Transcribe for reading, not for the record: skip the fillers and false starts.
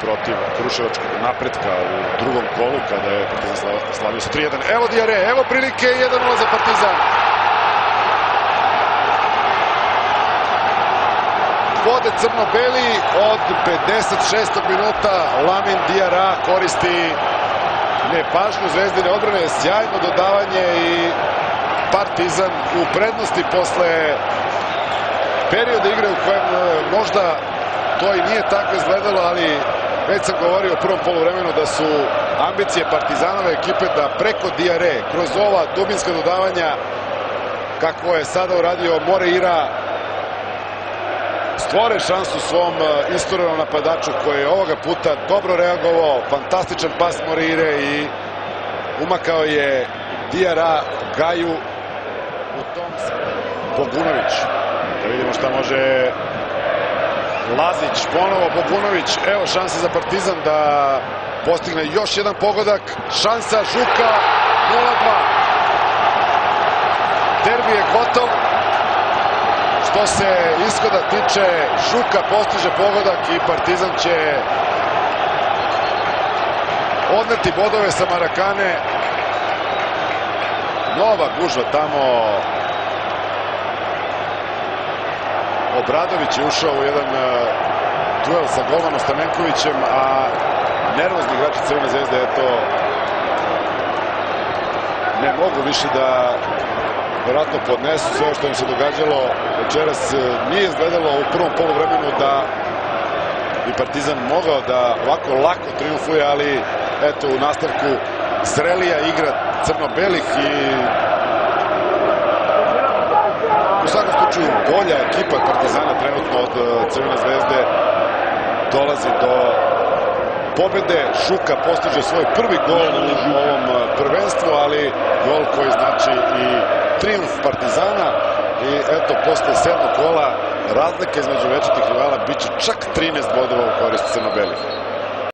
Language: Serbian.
protiv kruševačkog napretka u drugom kolu kada je Partizan slavio sa 3-1. Evo Diare, evo prilike, 1-0 za Partizan. Vode crno-beli od 56. minuta. Lamin Diarra koristi nepažnju Zvezdine odbrane, sjajno dodavanje i Partizan u prednosti posle perioda igre u kojem možda to i nije tako izgledalo, ali već sam govorio u prvom poluvremenu da su ambicije Partizanove ekipe da preko Diarre, kroz ova dubinska dodavanja, kako je sada uradio Moreira, stvore šansu svom isturenom napadaču koji je ovoga puta dobro reagovao. Fantastičan pas Moreire i umakao je Diarra Gaju u tom. Bogunović. Da vidimo šta može Lazić, ponovo Bogunović. Evo šanse za Partizan da postigne još jedan pogodak. Šansa Žuka, 0-2. Derbi je gotov. Što se ishoda tiče, Žuka postiže pogodak i Partizan će odneti bodove sa Marakane. Nova gužva tamo. Obradović je ušao u jedan duel sa golmanom Stamenkovićem, a nervozni igrači Crvene zvezde, eto, ne mogu više da verovatno podnesu sve što im se događalo večeras. Nije izgledalo u prvom poluvremenu da bi Partizan mogao da ovako lako triumfuje, ali eto, u nastavku zrelija igra crno-belih i u svakom slučaju bolja ekipa Partizana trenutno od Crvene zvezde dolazi do pobede. Šuka postiže svoj prvi gol u ovom prvenstvu, ali gol koji znači i triumf Partizana. I eto, posle 7. kola razlika između večitih rivala biće čak 13 bodova u korist crno-belih.